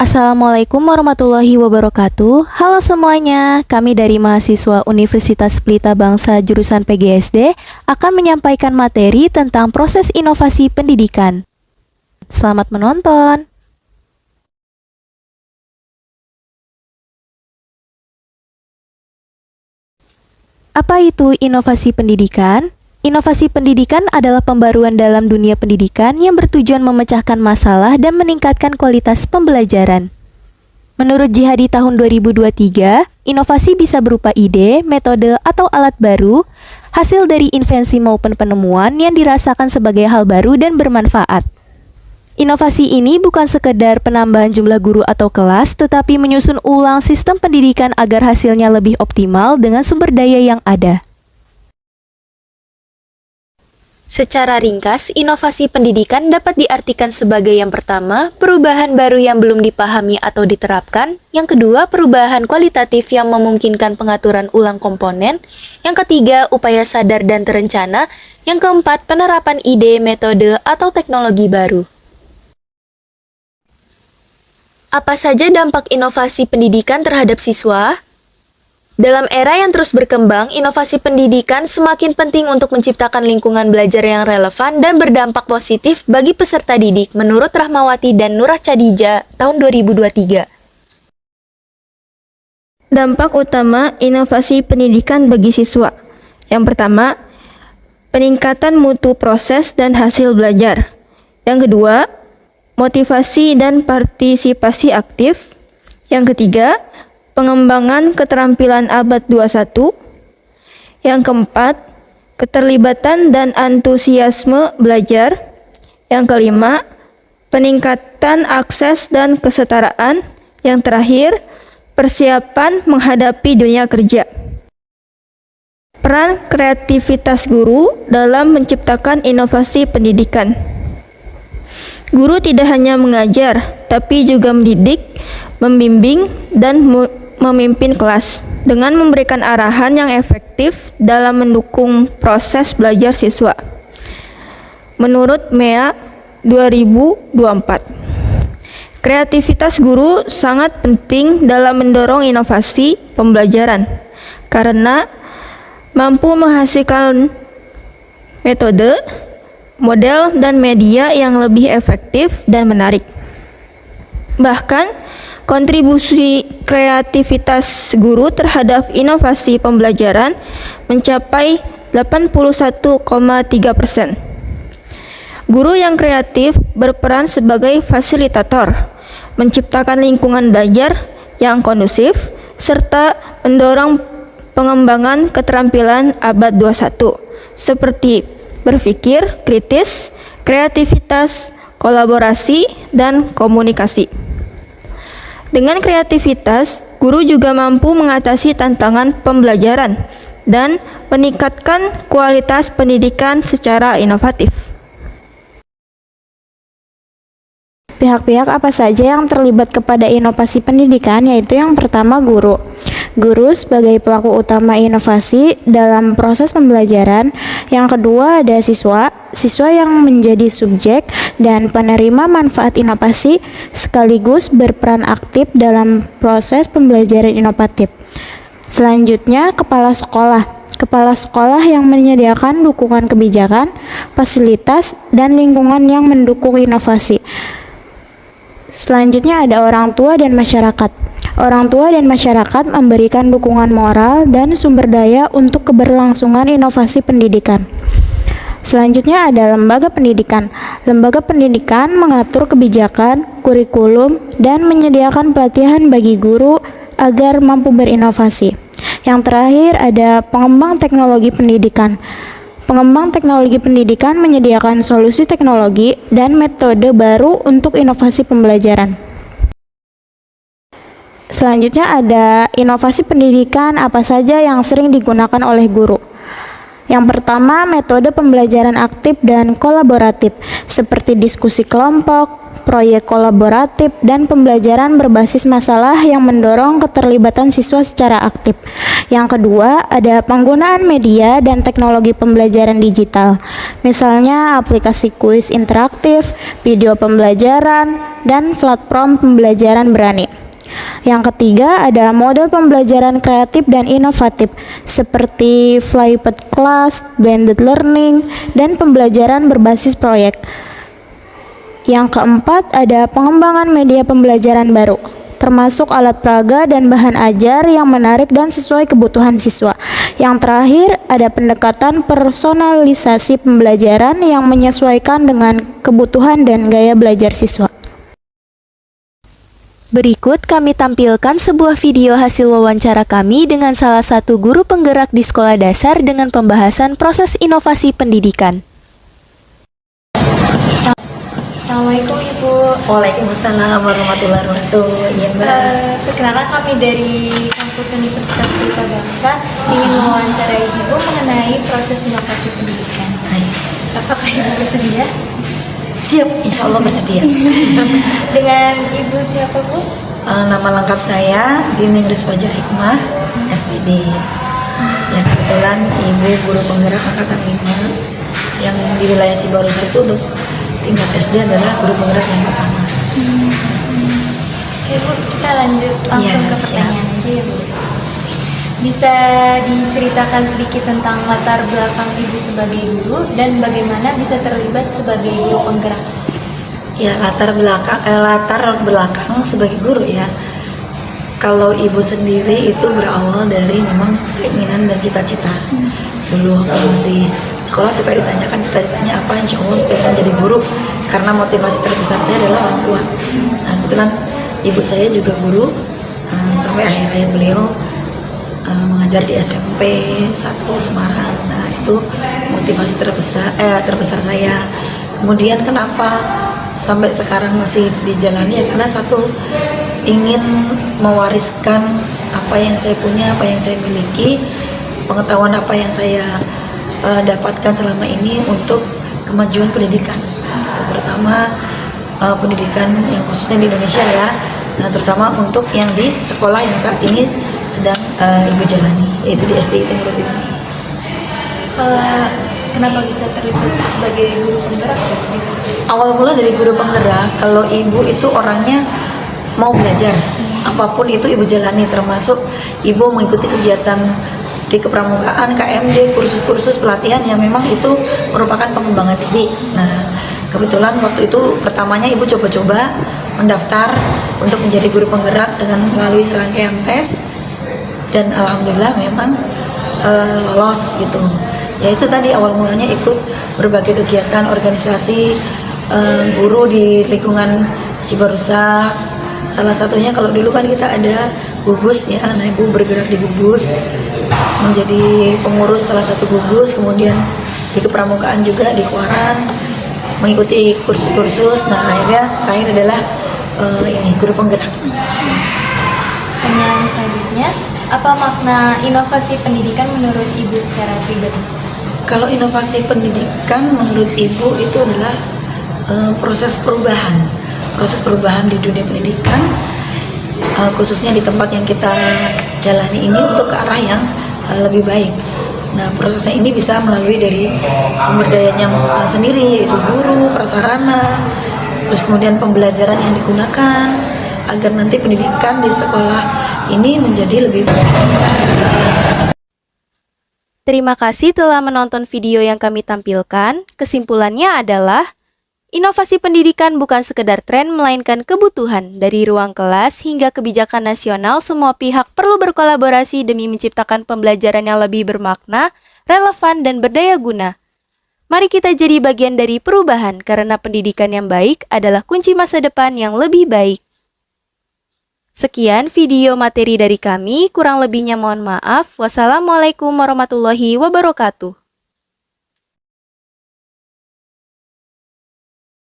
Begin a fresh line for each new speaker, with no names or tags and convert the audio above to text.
Assalamualaikum warahmatullahi wabarakatuh. Halo semuanya, kami dari mahasiswa Universitas Pelita Bangsa jurusan PGSD akan menyampaikan materi tentang proses inovasi pendidikan. Selamat menonton. Apa itu inovasi pendidikan? Inovasi pendidikan adalah pembaruan dalam dunia pendidikan yang bertujuan memecahkan masalah dan meningkatkan kualitas pembelajaran. Menurut Jihadi tahun 2023, inovasi bisa berupa ide, metode, atau alat baru, hasil dari invensi maupun penemuan yang dirasakan sebagai hal baru dan bermanfaat. Inovasi ini bukan sekedar penambahan jumlah guru atau kelas, tetapi menyusun ulang sistem pendidikan agar hasilnya lebih optimal dengan sumber daya yang ada. Secara ringkas, inovasi pendidikan dapat diartikan sebagai yang pertama, perubahan baru yang belum dipahami atau diterapkan, yang kedua, perubahan kualitatif yang memungkinkan pengaturan ulang komponen, yang ketiga, upaya sadar dan terencana, yang keempat, penerapan ide, metode, atau teknologi baru. Apa saja dampak inovasi pendidikan terhadap siswa? Dalam era yang terus berkembang, inovasi pendidikan semakin penting untuk menciptakan lingkungan belajar yang relevan dan berdampak positif bagi peserta didik menurut Rahmawati dan Nurah Chadija tahun 2023.
Dampak utama inovasi pendidikan bagi siswa. Yang pertama, peningkatan mutu proses dan hasil belajar. Yang kedua, motivasi dan partisipasi aktif. Yang ketiga, pengembangan keterampilan abad 21. Yang keempat, keterlibatan dan antusiasme belajar. Yang kelima, peningkatan akses dan kesetaraan. Yang terakhir, persiapan menghadapi dunia kerja. Peran kreativitas guru dalam menciptakan inovasi pendidikan. Guru tidak hanya mengajar, tapi juga mendidik, membimbing, dan memimpin kelas dengan memberikan arahan yang efektif dalam mendukung proses belajar siswa. Menurut MEA 2024, kreativitas guru sangat penting dalam mendorong inovasi pembelajaran karena mampu menghasilkan metode, model, dan media yang lebih efektif dan menarik. Bahkan, kontribusi kreativitas guru terhadap inovasi pembelajaran mencapai 81,3%. Guru yang kreatif berperan sebagai fasilitator, menciptakan lingkungan belajar yang kondusif, serta mendorong pengembangan keterampilan abad 21, seperti berpikir kritis, kreativitas, kolaborasi, dan komunikasi. Dengan kreativitas, guru juga mampu mengatasi tantangan pembelajaran dan meningkatkan kualitas pendidikan secara inovatif.
Pihak-pihak apa saja yang terlibat kepada inovasi pendidikan, yaitu yang pertama guru. Guru sebagai pelaku utama inovasi dalam proses pembelajaran. Yang kedua ada siswa yang menjadi subjek dan penerima manfaat inovasi sekaligus berperan aktif dalam proses pembelajaran inovatif. Selanjutnya kepala sekolah yang menyediakan dukungan kebijakan, fasilitas, dan lingkungan yang mendukung inovasi. Selanjutnya ada orang tua dan masyarakat. Orang tua dan masyarakat memberikan dukungan moral dan sumber daya untuk keberlangsungan inovasi pendidikan. Selanjutnya ada lembaga pendidikan. Lembaga pendidikan mengatur kebijakan, kurikulum, dan menyediakan pelatihan bagi guru agar mampu berinovasi. Yang terakhir ada pengembang teknologi pendidikan. Pengembang teknologi pendidikan menyediakan solusi teknologi dan metode baru untuk inovasi pembelajaran. Selanjutnya ada inovasi pendidikan apa saja yang sering digunakan oleh guru. Yang pertama, metode pembelajaran aktif dan kolaboratif, seperti diskusi kelompok, proyek kolaboratif, dan pembelajaran berbasis masalah yang mendorong keterlibatan siswa secara aktif. Yang kedua, ada penggunaan media dan teknologi pembelajaran digital, misalnya aplikasi kuis interaktif, video pembelajaran, dan platform pembelajaran berani. Yang ketiga, ada model pembelajaran kreatif dan inovatif seperti flipped class, blended learning, dan pembelajaran berbasis proyek. Yang keempat, ada pengembangan media pembelajaran baru, termasuk alat peraga dan bahan ajar yang menarik dan sesuai kebutuhan siswa. Yang terakhir, ada pendekatan personalisasi pembelajaran yang menyesuaikan dengan kebutuhan dan gaya belajar siswa.
Berikut kami tampilkan sebuah video hasil wawancara kami dengan salah satu guru penggerak di sekolah dasar dengan pembahasan proses inovasi pendidikan.
Assalamualaikum Ibu.
Waalaikumsalam warahmatullahi wabarakatuh. Ya, Mbak.
Perkenalkan kami dari kampus Universitas Pelita Bangsa ingin mewawancarai Ibu mengenai proses inovasi pendidikan.
Hai.
Apakah Ibu bersedia?
Siap, insya Allah bersedia.
Dengan Ibu siapa Bu?
Nama lengkap saya Dining Rizwajar Hikmah, SPD. Ya, kebetulan Ibu guru penggerak angkatan 5 yang di wilayah Cibarusah itu untuk tingkat SD adalah guru penggerak yang pertama.
Oke Bu, kita lanjut langsung
Ya,
ke pertanyaan aja ya Bu. Bisa diceritakan sedikit tentang latar belakang Ibu sebagai guru dan bagaimana bisa terlibat sebagai guru penggerak?
Ya, latar belakang sebagai guru ya. Kalau Ibu sendiri itu berawal dari memang keinginan dan cita-cita. Dulu waktu masih sekolah suka ditanyakan cita-citanya apa, insya Allah pengen jadi guru karena motivasi terbesar saya adalah orang tua. Nah, kebetulan ibu saya juga guru sampai akhir hayat beliau mengajar di SMP 1 Semarang. Nah, itu motivasi terbesar saya. Kemudian kenapa sampai sekarang masih dijalani ya karena satu, ingin mewariskan apa yang saya punya, apa yang saya miliki, pengetahuan apa yang saya dapatkan selama ini untuk kemajuan pendidikan, terutama pendidikan yang khususnya di Indonesia ya. Nah, terutama untuk yang di sekolah yang saat ini sedang Ibu jalani, yaitu di SD Tenggara ini.
Kalau kenapa bisa terlibat sebagai guru penggerak ya?
Awal mula dari guru penggerak, kalau Ibu itu orangnya mau belajar, apapun itu Ibu jalani, termasuk Ibu mengikuti kegiatan di kepramukaan, KMD, kursus-kursus pelatihan yang memang itu merupakan pengembangan diri. Nah, kebetulan waktu itu pertamanya Ibu coba-coba mendaftar untuk menjadi guru penggerak dengan melalui serangkaian tes, dan alhamdulillah memang lolos gitu. Yaitu tadi awal mulanya ikut berbagai kegiatan organisasi guru di lingkungan Cibarusah. Salah satunya kalau dulu kan kita ada gugus ya, nah Ibu bergerak di gugus, menjadi pengurus salah satu gugus, kemudian di kepramukaan juga di Kuaran, mengikuti kursus-kursus. Nah, akhirnya terakhir adalah ini guru penggerak.
Pertanyaan selanjutnya, apa makna inovasi pendidikan menurut Ibu secara pribadi?
Kalau inovasi pendidikan menurut Ibu itu adalah proses perubahan di dunia pendidikan, khususnya di tempat yang kita jalani ini untuk ke arah yang lebih baik. Nah, prosesnya ini bisa melalui dari sumber dayanya sendiri, yaitu guru, prasarana, terus kemudian pembelajaran yang digunakan agar nanti pendidikan di sekolah ini menjadi lebih baik.
Terima kasih telah menonton video yang kami tampilkan. Kesimpulannya adalah, inovasi pendidikan bukan sekedar tren, melainkan kebutuhan. Dari ruang kelas hingga kebijakan nasional, semua pihak perlu berkolaborasi demi menciptakan pembelajaran yang lebih bermakna, relevan, dan berdaya guna. Mari kita jadi bagian dari perubahan, karena pendidikan yang baik adalah kunci masa depan yang lebih baik. Sekian video materi dari kami, kurang lebihnya mohon maaf. Wassalamualaikum warahmatullahi wabarakatuh.